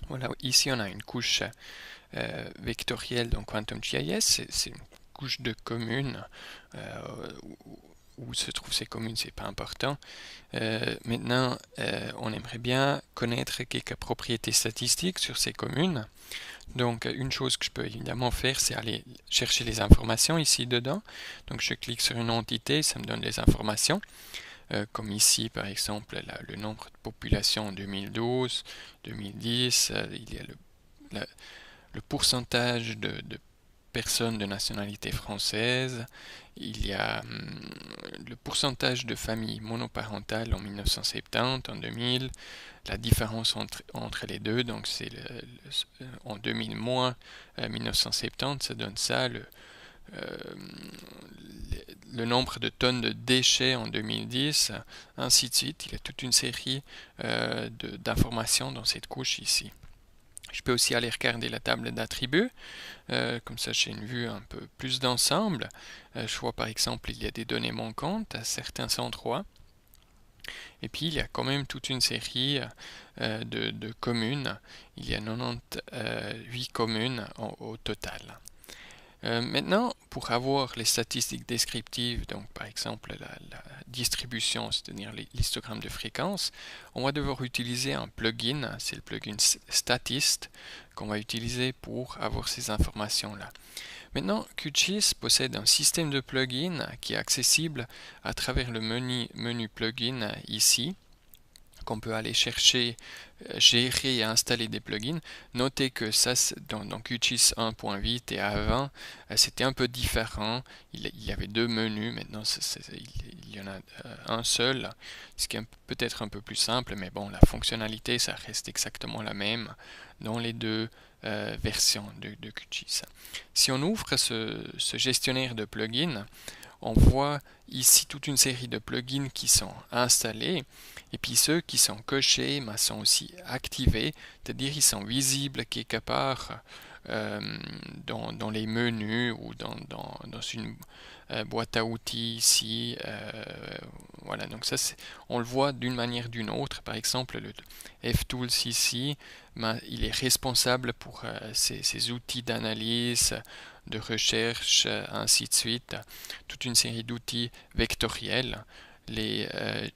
Voilà, ici on a une couche vectorielle dans Quantum GIS, c'est une couche de communes. Où se trouvent ces communes, c'est pas important. Maintenant, on aimerait bien connaître quelques propriétés statistiques sur ces communes. Donc, une chose que je peux évidemment faire, c'est aller chercher les informations ici dedans. Donc, je clique sur une entité, ça me donne les informations. Comme ici, par exemple, le nombre de population en 2012, 2010, il y a le pourcentage de personnes de nationalité française, il y a le pourcentage de familles monoparentales en 1970, en 2000, la différence entre les deux, donc c'est en 2000 moins 1970, ça donne ça, euh, le nombre de tonnes de déchets en 2010, ainsi de suite. Il y a toute une série d'informations dans cette couche ici. Je peux aussi aller regarder la table d'attributs, comme ça j'ai une vue un peu plus d'ensemble. Je vois par exemple il y a des données manquantes à certains endroits. Et puis il y a quand même toute une série de communes. Il y a 98 communes au total. Maintenant, pour avoir les statistiques descriptives, donc par exemple la distribution, c'est-à-dire l'histogramme de fréquence, on va devoir utiliser un plugin, c'est le plugin Statist qu'on va utiliser pour avoir ces informations-là. Maintenant, QGIS possède un système de plugins qui est accessible à travers le menu plugin ici, qu'on peut aller chercher, gérer et installer des plugins. Notez que ça, dans QGIS 1.8 et avant, c'était un peu différent. Il y avait deux menus, maintenant il y en a un seul, ce qui est peut-être un peu plus simple, mais bon, la fonctionnalité, ça reste exactement la même dans les deux versions de QGIS. Si on ouvre ce gestionnaire de plugins, on voit ici toute une série de plugins qui sont installés et puis ceux qui sont cochés sont aussi activés, c'est-à-dire ils sont visibles quelque part dans les menus ou dans une boîte à outils ici. Voilà, donc ça on le voit d'une manière ou d'une autre. Par exemple, le FTools ici, il est responsable pour ces outils d'analyse, de recherche, ainsi de suite, toute une série d'outils vectoriels. Les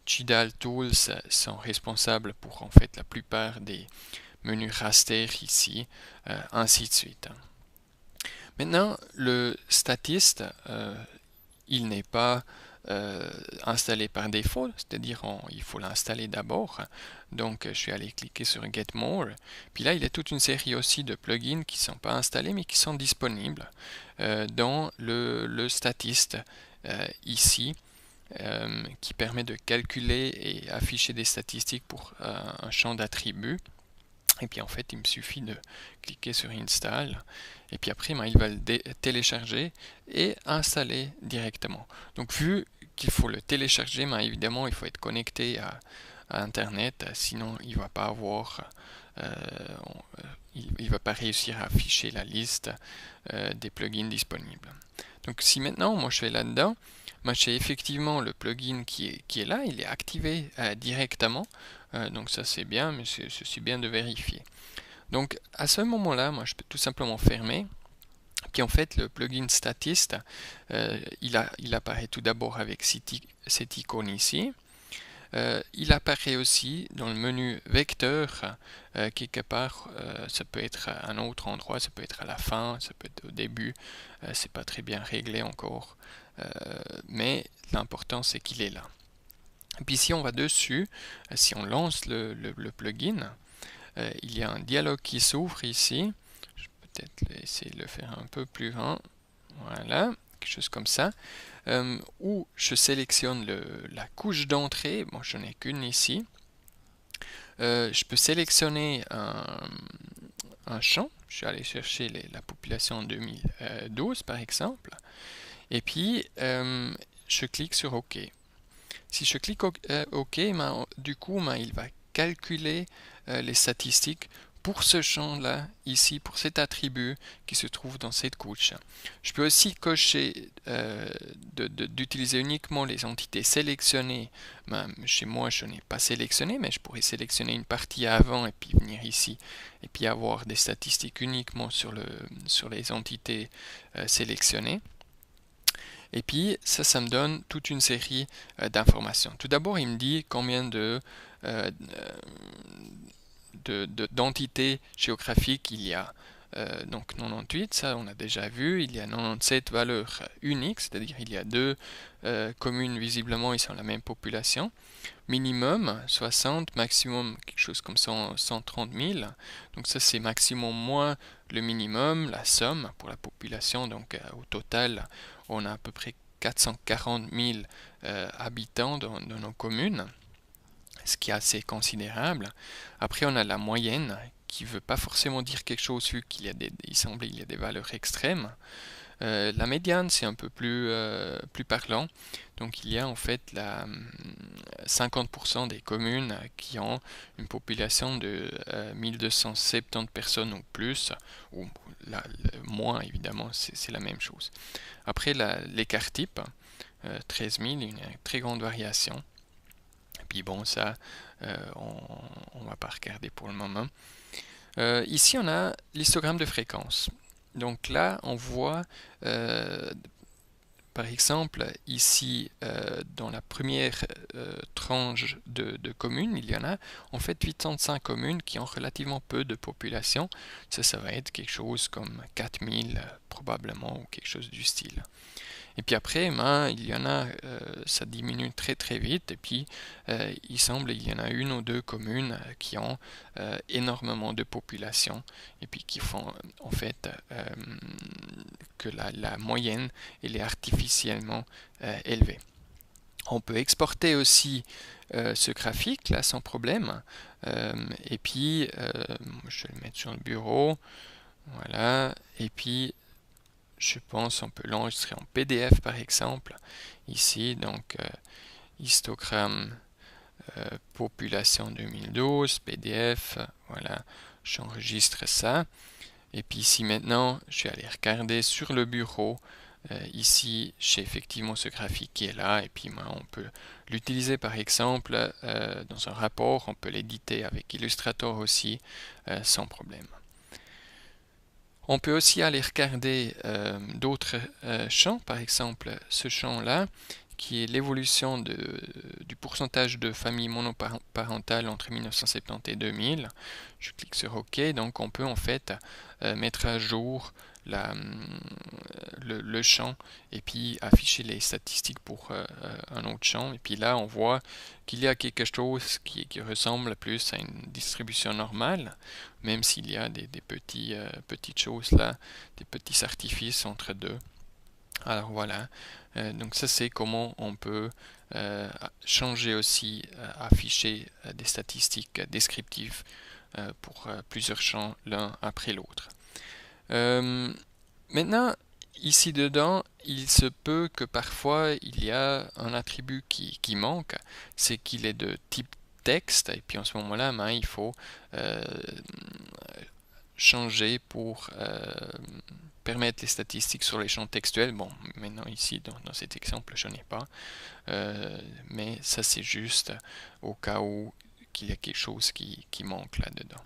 GDAL Tools sont responsables pour en fait la plupart des menus raster ici, ainsi de suite. Maintenant, le statiste, il n'est pas installé par défaut, c'est-à-dire il faut l'installer d'abord. Donc je suis allé cliquer sur Get More. Puis là, il y a toute une série aussi de plugins qui ne sont pas installés mais qui sont disponibles dans le statiste ici. Qui permet de calculer et afficher des statistiques pour un champ d'attributs. Et puis en fait, il me suffit de cliquer sur Install. Et puis après, il va le télécharger et installer directement. Donc vu qu'il faut le télécharger, évidemment, il faut être connecté à Internet. Sinon, il ne va pas avoir... il va pas réussir à afficher la liste des plugins disponibles. Donc si maintenant, moi je vais là-dedans, j'ai effectivement le plugin qui est là, il est activé directement. Donc ça c'est bien, mais c'est bien de vérifier. Donc à ce moment-là, moi je peux tout simplement fermer. Puis en fait, le plugin Statist, il apparaît tout d'abord avec cette icône ici. Il apparaît aussi dans le menu vecteur, quelque part, ça peut être à un autre endroit, ça peut être à la fin, ça peut être au début, c'est pas très bien réglé encore, mais l'important c'est qu'il est là. Et puis si on va dessus, si on lance le plugin, il y a un dialogue qui s'ouvre ici. Je vais peut-être essayer de le faire un peu plus grand. Voilà, quelque chose comme ça. Où je sélectionne la couche d'entrée. Bon, je n'en ai qu'une ici. Je peux sélectionner un champ. Je suis allé chercher la population en 2012 par exemple. Et puis, je clique sur OK. Si je clique OK, du coup, il va calculer les statistiques pour ce champ-là, ici, pour cet attribut qui se trouve dans cette couche. Je peux aussi cocher d'utiliser uniquement les entités sélectionnées. Chez moi, je n'ai pas sélectionné, mais je pourrais sélectionner une partie avant et puis venir ici et puis avoir des statistiques uniquement sur les entités sélectionnées. Et puis, ça me donne toute une série d'informations. Tout d'abord, il me dit combien d'entités géographiques il y a. Donc 98, ça on a déjà vu, il y a 97 valeurs uniques, c'est-à-dire il y a deux communes visiblement ils sont la même population. Minimum 60, maximum quelque chose comme 130 000. Donc ça c'est maximum moins le minimum, la somme pour la population. Donc au total on a à peu près 440 000 habitants dans nos communes, ce qui est assez considérable. Après, on a la moyenne, qui ne veut pas forcément dire quelque chose vu il semble qu'il y a des valeurs extrêmes. La médiane, c'est un peu plus parlant. Donc, il y a en fait 50% des communes qui ont une population de 1270 personnes ou plus, ou moins évidemment, c'est la même chose. Après, l'écart type, 13 000, il y a une très grande variation. Puis bon, ça, on va pas regarder pour le moment. Ici, on a l'histogramme de fréquence. Donc là, on voit, par exemple, ici, dans la première tranche de communes, il y en a en fait 85 communes qui ont relativement peu de population. Ça va être quelque chose comme 4000 probablement, ou quelque chose du style. Et puis après, il y en a, ça diminue très très vite. Et puis, il semble qu'il y en a une ou deux communes qui ont énormément de population. Et puis qui font en fait que la moyenne elle est artificiellement élevée. On peut exporter aussi ce graphique là sans problème. Et puis, je vais le mettre sur le bureau. Voilà. Et puis, je pense on peut l'enregistrer en PDF par exemple ici, donc histogramme population 2012 PDF, voilà, j'enregistre ça. Et puis ici maintenant je vais aller regarder sur le bureau. Ici j'ai effectivement ce graphique qui est là, et puis on peut l'utiliser par exemple dans un rapport, on peut l'éditer avec Illustrator aussi sans problème. On peut aussi aller regarder d'autres champs, par exemple ce champ-là, qui est l'évolution du pourcentage de familles monoparentales entre 1970 et 2000. Je clique sur OK, donc on peut en fait mettre à jour le champ et puis afficher les statistiques pour un autre champ. Et puis là, on voit qu'il y a quelque chose qui ressemble plus à une distribution normale, même s'il y a des petites choses là, des petits artifices entre deux. Alors voilà, donc ça c'est comment on peut changer aussi, afficher des statistiques descriptives pour plusieurs champs l'un après l'autre. Maintenant, ici dedans, il se peut que parfois il y a un attribut qui manque, c'est qu'il est de type texte, et puis en ce moment-là, il faut changer pour permettre les statistiques sur les champs textuels. Bon, maintenant ici, dans cet exemple, je n'ai pas, mais ça c'est juste au cas où qu'il y a quelque chose qui manque là-dedans.